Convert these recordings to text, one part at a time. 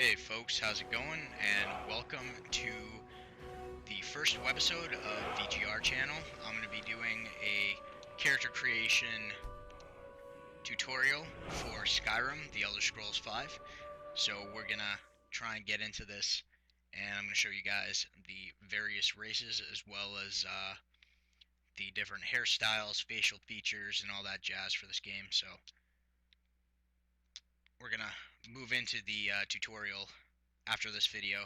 Hey folks, how's it going? And welcome to the first episode of VGR channel. I'm going to be doing a character creation tutorial for Skyrim, The Elder Scrolls V. So we're going to try and get into this, and I'm going to show you guys the various races as well as the different hairstyles, facial features, and all that jazz for this game. So we're going to move into the tutorial after this video.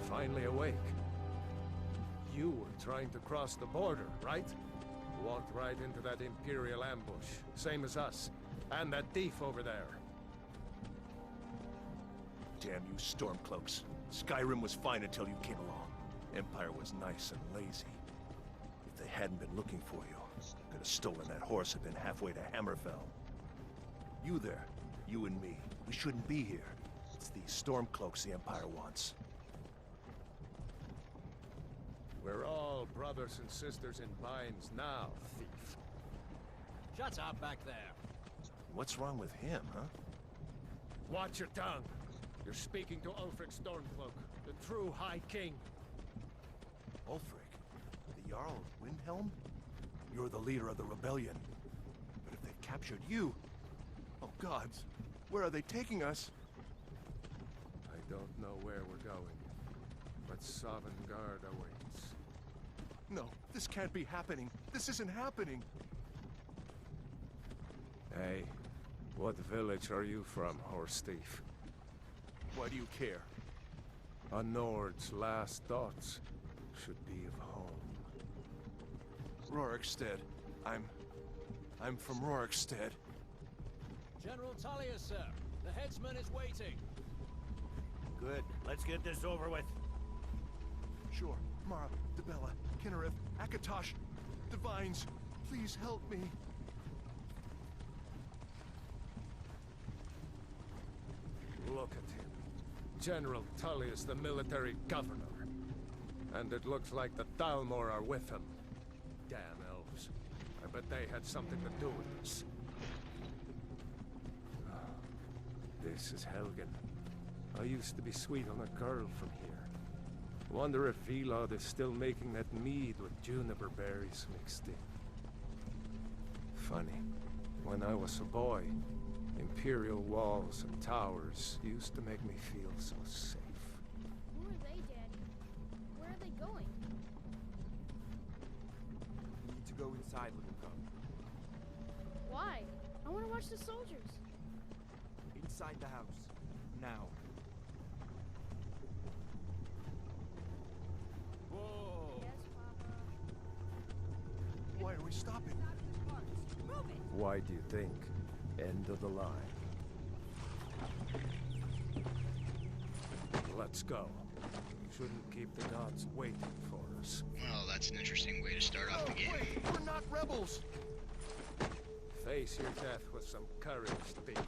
Finally awake. You were trying to cross the border, right? Walked right into that Imperial ambush, same as us. And that thief over there. Damn you Stormcloaks. Skyrim was fine until you came along. Empire was nice and lazy. If they hadn't been looking for you, could have stolen that horse and been halfway to Hammerfell. You there, you and me, we shouldn't be here. It's these Stormcloaks the Empire wants. We're all brothers and sisters in binds now, thief. Shut up back there. What's wrong with him, huh? Watch your tongue. You're speaking to Ulfric Stormcloak, the true High King. Ulfric? The Jarl of Windhelm? You're the leader of the rebellion. But if they've captured you... Oh gods, where are they taking us? I don't know where we're going, but Sovngarde awaits. No, this can't be happening. This isn't happening. Hey, what village are you from, horse thief? Why do you care? A Nord's last thoughts should be of home. Rorikstead. I'm from Rorikstead. General Tullius, sir. The headsman is waiting. Good. Let's get this over with. Sure. Mara, Dibella, Kinnereth, Akatosh, Divines, please help me. Look at him. General Tullius, the military governor. And it looks like the Thalmor are with him. Damn elves. I bet they had something to do with this. This is Helgen. I used to be sweet on a girl from here. Wonder if Vilod is still making that mead with juniper berries mixed in. Funny. When I was a boy, Imperial walls and towers used to make me feel so safe. Who are they, Daddy? Where are they going? We need to go inside, little cub. Why? I want to watch the soldiers. Inside the house. Now. Whoa! Yes, Papa. Why are we stopping? Move it! Why do you think? End of the line. Let's go. We shouldn't keep the gods waiting for us. Well, that's an interesting way to start off the game. Wait, we're not rebels! Face your death with some courage, thief.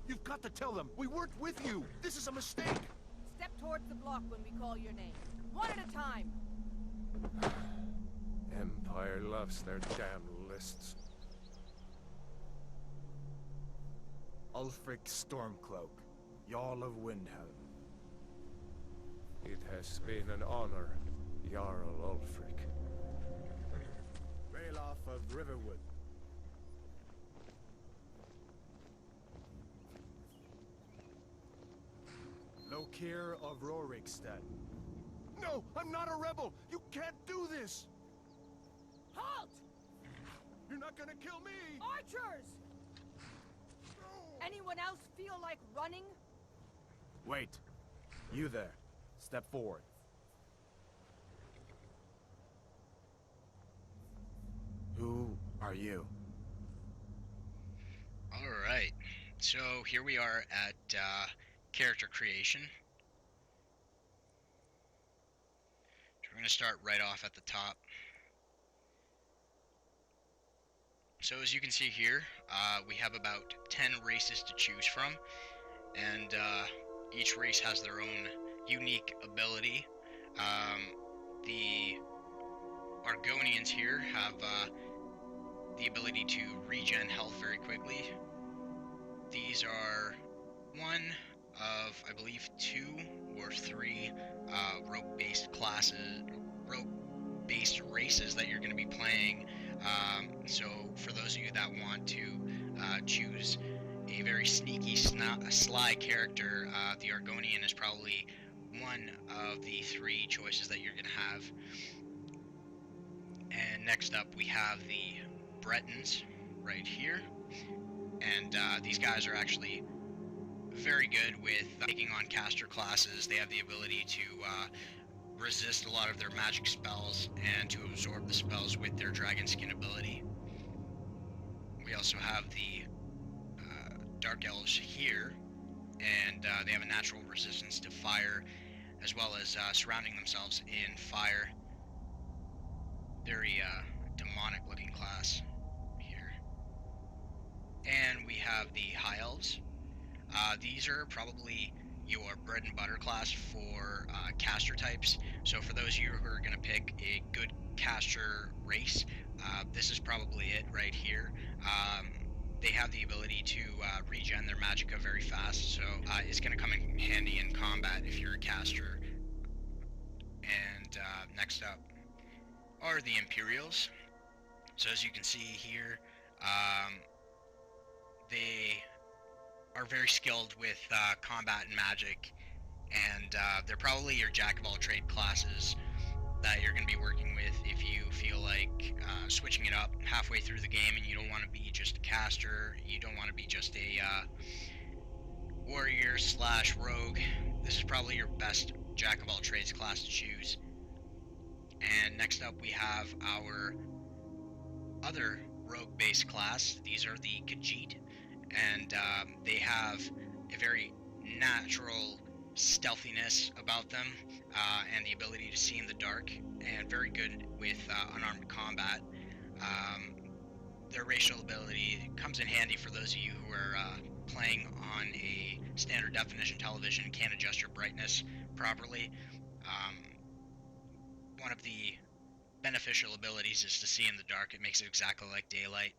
You've got to tell them, we weren't with you! This is a mistake! Step towards the block when we call your name. One at a time! Empire loves their damn lists. Ulfric Stormcloak, Jarl of Windhelm. It has been an honor, Jarl Ulfric. Ralof of Riverwood. Lokir of Rorikstead. No, I'm not a rebel! You can't do this! Halt! You're not gonna kill me! Archers! Anyone else feel like running? Wait. You there. Step forward. Who are you? Alright, so here we are at character creation. So we're going to start right off at the top. So as you can see here, we have about 10 races to choose from, and each race has their own unique ability. The Argonians here have the ability to regen health very quickly. These are one of, I believe, 2 or 3 rogue-based classes, rogue-based races that you're going to be playing. So for those of you that want to choose a very sneaky, sly character, the Argonian is probably one of the 3 choices that you're going to have. And next up we have the Bretons right here, and these guys are actually very good with taking on caster classes. They have the ability to resist a lot of their magic spells and to absorb the spells with their dragon skin ability. We also have the Dark Elves here, and they have a natural resistance to fire, as well as surrounding themselves in fire. Very demonic looking class here. And we have the High Elves. These are probably your bread and butter class for caster types. So for those of you who are going to pick a good caster race, this is probably it right here. They have the ability to regen their magicka very fast, so it's going to come in handy in combat if you're a caster. And next up are the Imperials. So as you can see here, they are very skilled with combat and magic, and they're probably your jack of all trade classes that you're going to be working with if you feel like switching it up halfway through the game and you don't want to be just a caster, you don't want to be just a warrior / rogue. This is probably your best jack of all trades class to choose. And next up we have our other rogue-based class. These are the Khajiit, and they have a very natural stealthiness about them, and the ability to see in the dark, and very good with unarmed combat. Their racial ability comes in handy for those of you who are playing on a standard definition television and can't adjust your brightness properly. One of the beneficial abilities is to see in the dark. It makes it exactly like daylight.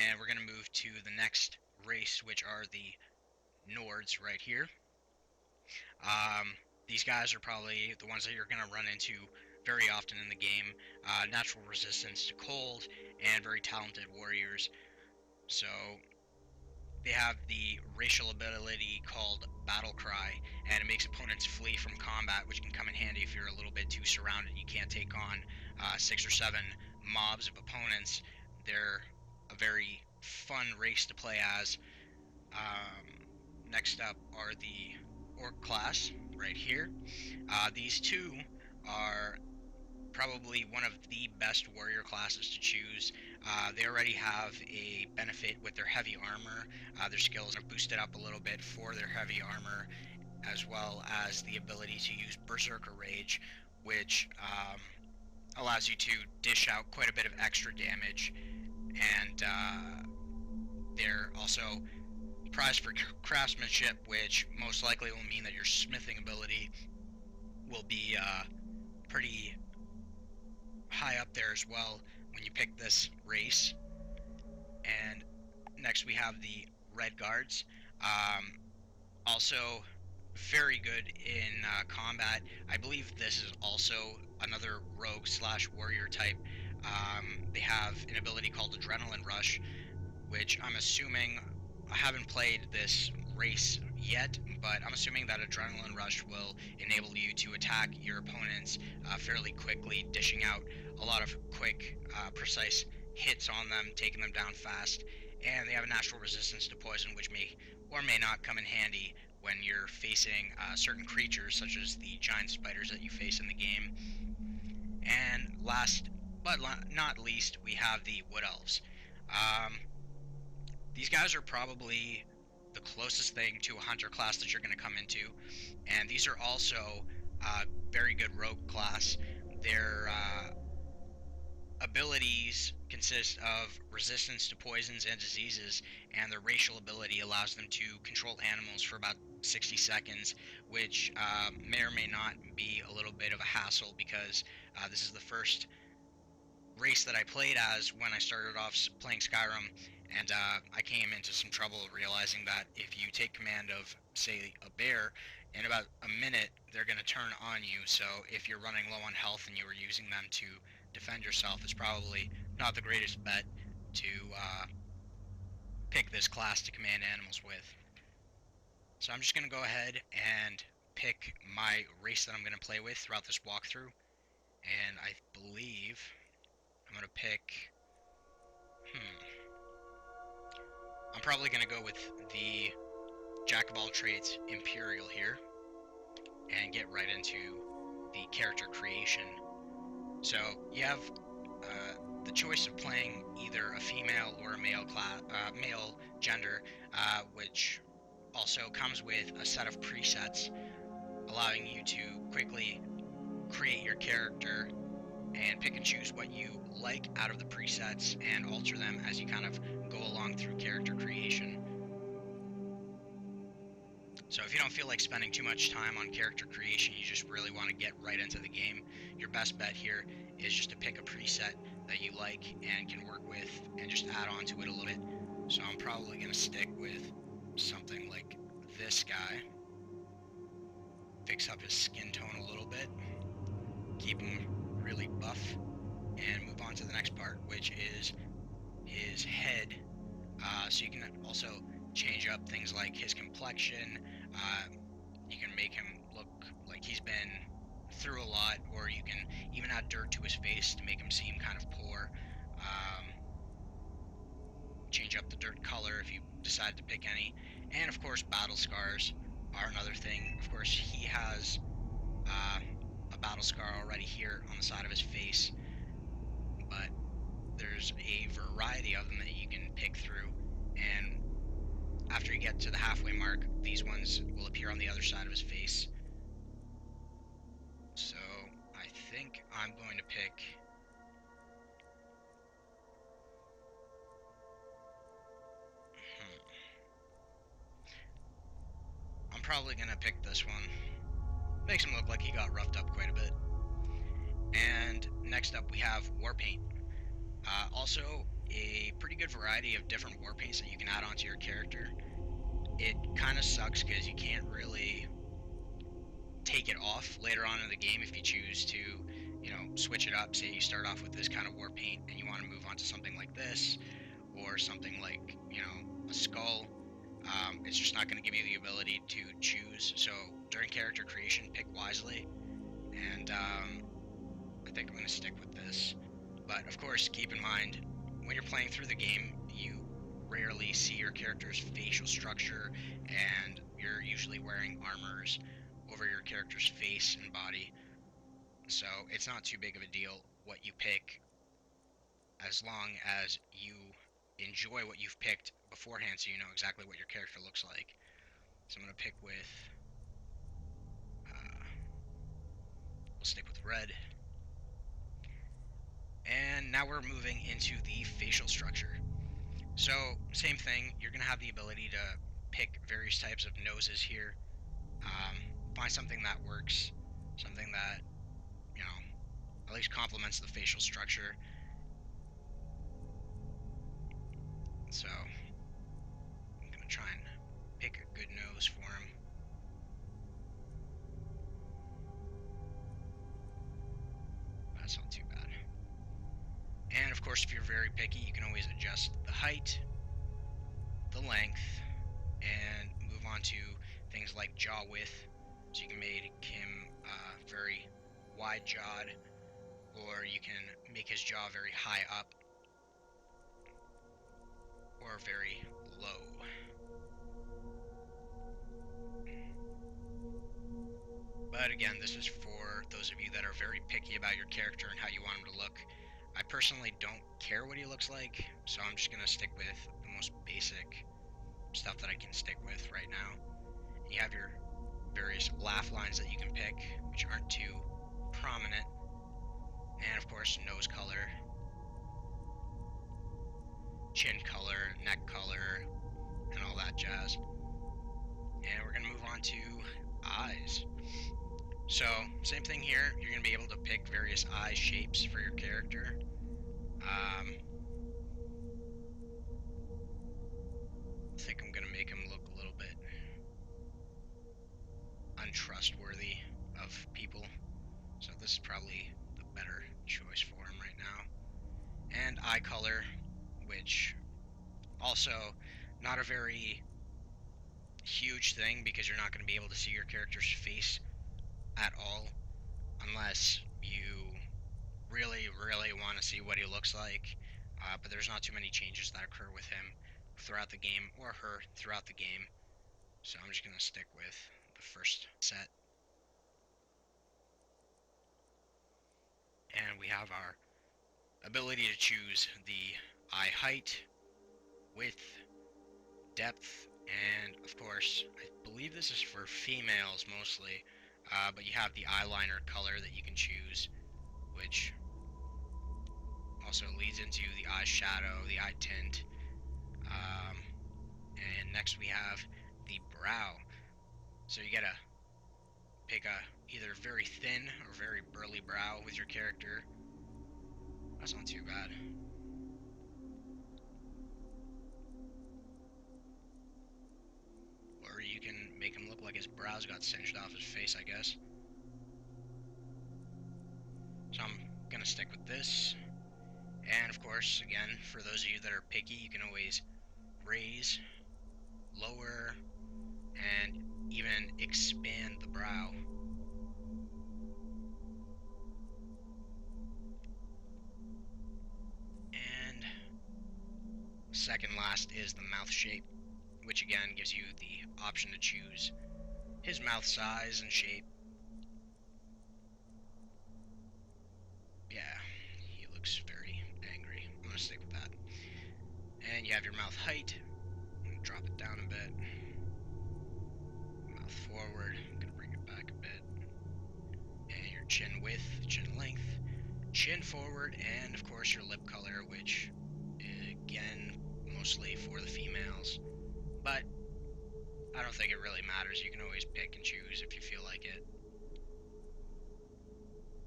And we're going to move to the next race, which are the Nords right here. These guys are probably the ones that you're going to run into very often in the game. Natural resistance to cold, and very talented warriors. So they have the racial ability called Battle Cry, and it makes opponents flee from combat, which can come in handy if you're a little bit too surrounded. You can't take on 6 or 7 mobs of opponents. They're a very fun race to play as. Next up are the Orc class right here. These two are probably one of the best warrior classes to choose. They already have a benefit with their heavy armor. Their skills are boosted up a little bit for their heavy armor, as well as the ability to use Berserker Rage, which allows you to dish out quite a bit of extra damage. And they're also prized for craftsmanship, which most likely will mean that your smithing ability will be pretty high up there as well when you pick this race. And next we have the Red Guards. Also very good in combat. I believe this is also another rogue / warrior type. They have an ability called Adrenaline Rush, which I'm assuming, I haven't played this race yet, but I'm assuming that Adrenaline Rush will enable you to attack your opponents fairly quickly, dishing out a lot of quick, precise hits on them, taking them down fast, and they have a natural resistance to poison, which may or may not come in handy when you're facing certain creatures, such as the giant spiders that you face in the game. And last but not least, we have the Wood Elves. These guys are probably the closest thing to a hunter class that you're going to come into, and these are also very good rogue class. Their abilities consist of resistance to poisons and diseases, and their racial ability allows them to control animals for about 60 seconds, which may or may not be a little bit of a hassle, because this is the first race that I played as when I started off playing Skyrim, and I came into some trouble realizing that if you take command of, say, a bear, in about a minute they're going to turn on you. So if you're running low on health and you were using them to defend yourself, it's probably not the greatest bet to pick this class to command animals with. So I'm just going to go ahead and pick my race that I'm going to play with throughout this walkthrough, and I believe I'm going to pick... I'm probably going to go with the Jack of all trades Imperial here, and get right into the character creation. So you have the choice of playing either a female or a male gender, which also comes with a set of presets allowing you to quickly create your character and pick and choose what you like out of the presets and alter them as you kind of go along through character creation. So if you don't feel like spending too much time on character creation, you just really want to get right into the game, your best bet here is just to pick a preset that you like and can work with and just add on to it a little bit. So I'm probably going to stick with something like this guy. Fix up his skin tone a little bit, keep him really buff, and move on to the next part, which is his head. So you can also change up things like his complexion. You can make him look like he's been through a lot, or you can even add dirt to his face to make him seem kind of poor. Change up the dirt color if you decide to pick any, and of course battle scars are another thing. Of course he has a battle scar already here on the side of his face, but there's a variety of them that you can pick through, and after you get to the halfway mark, these ones will appear on the other side of his face. So I think I'm going to pick I'm probably going to pick this one. Makes him look like he got roughed up quite a bit. And next up we have war paint. Also a pretty good variety of different war paints that you can add onto your character. It kind of sucks because you can't really take it off later on in the game if you choose to, you know, switch it up. Say you start off with this kind of war paint and you want to move on to something like this, or something like, you know, a skull. It's just not going to give you the ability to choose. So during character creation, pick wisely, and I think I'm going to stick with this. But of course, keep in mind, when you're playing through the game, you rarely see your character's facial structure, and you're usually wearing armors over your character's face and body. So it's not too big of a deal what you pick, as long as you enjoy what you've picked beforehand, so you know exactly what your character looks like. So I'm going to pick with, we'll stick with red. And now we're moving into the facial structure. So same thing, you're going to have the ability to pick various types of noses here. Find something that works, something that, you know, at least complements the facial structure. So I'm going to try and pick a good nose for him. That's not too bad. And of course, if you're very picky, you can always adjust the height, the length, and move on to things like jaw width. So you can make him very wide jawed, or you can make his jaw very high up. or very low. But again, this is for those of you that are very picky about your character and how you want him to look. I personally don't care what he looks like, so I'm just going to stick with the most basic stuff that I can stick with right now. And you have your various laugh lines that you can pick, which aren't too prominent. And of course, nose color, chin color, neck color, and all that jazz. And we're going to move on to eyes. So, same thing here. You're going to be able to pick various eye shapes for your character. I think I'm going to make him look a little bit untrustworthy of people. So this is probably the better choice for him right now. And eye color, which also not a very huge thing because you're not going to be able to see your character's face at all unless you really want to see what he looks like. But there's not too many changes that occur with him throughout the game, or her throughout the game. So I'm just going to stick with the first set. And we have our ability to choose the eye height, width, depth, and of course, I believe this is for females mostly, but you have the eyeliner color that you can choose, which also leads into the eye shadow, the eye tint. And next we have the brow. So you gotta pick a either very thin or very burly brow with your character. That's not too bad. Or you can make him look like his brows got singed off his face, I guess. So I'm gonna stick with this. And of course, again, for those of you that are picky, you can always raise, lower, and even expand the brow. And second last is the mouth shape, which again gives you the option to choose his mouth size and shape. Yeah, he looks very angry. I'm gonna stick with that. And you have your mouth height. I'm gonna drop it down a bit. Mouth forward. I'm gonna bring it back a bit. And your chin width, chin length, chin forward, and of course your lip color, which again mostly for the females. But I don't think it really matters. You can always pick and choose if you feel like it.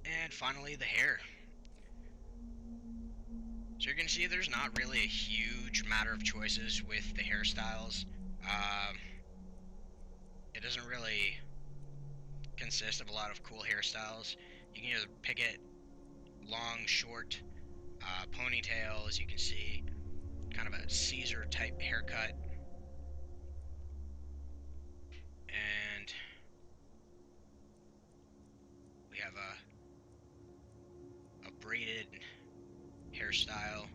And finally, the hair. So you're going to see there's not really a huge matter of choices with the hairstyles. It doesn't really consist of a lot of cool hairstyles. You can either pick it long, short, ponytail, as you can see, kind of a Caesar type haircut. And we have a braided hairstyle,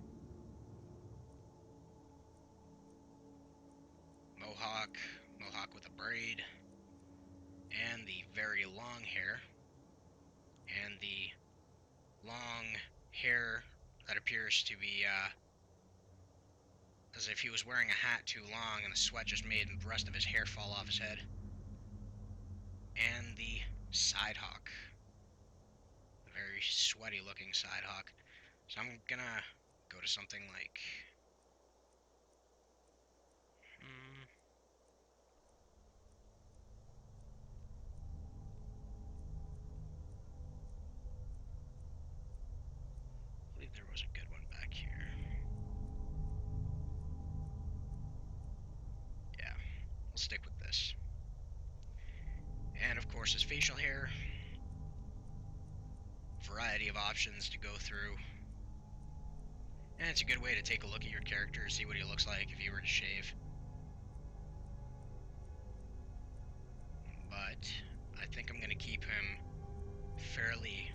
mohawk with a braid, and the very long hair, and the long hair that appears to be as if he was wearing a hat too long and the sweat just made the rest of his hair fall off his head, and the side hawk, a very sweaty looking side hawk. So I'm gonna go to something like I believe there was a good one back here. Yeah, we'll stick with this. And of course his facial hair, variety of options to go through. And it's a good way to take a look at your character, see what he looks like if he were to shave. But I think I'm going to keep him fairly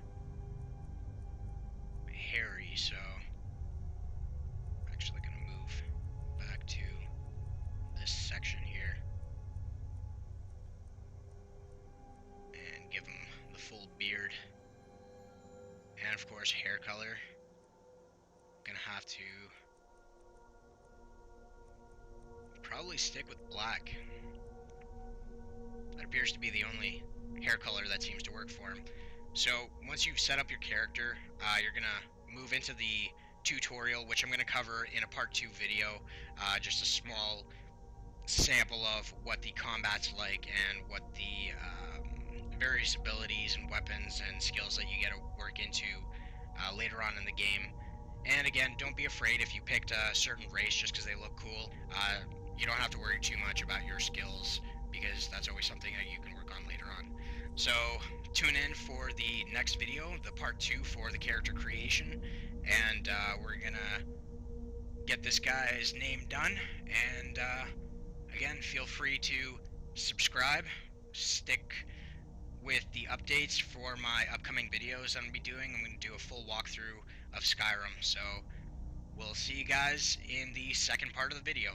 hairy, so I'm actually going to move back hair color. Gonna have to probably stick with black. That appears to be the only hair color that seems to work for him. So once you've set up your character, you're gonna move into the tutorial, which I'm gonna cover in a part 2 video. Just a small sample of what the combat's like and what the various abilities and weapons and skills that you get to work into later on in the game. And again, don't be afraid if you picked a certain race just because they look cool. You don't have to worry too much about your skills, because that's always something that you can work on later on. So tune in for the next video, the part 2 for the character creation, and we're gonna get this guy's name done. And again, feel free to subscribe, stick with the updates for my upcoming videos I'm going to be doing. I'm going to do a full walkthrough of Skyrim, so we'll see you guys in the second part of the video.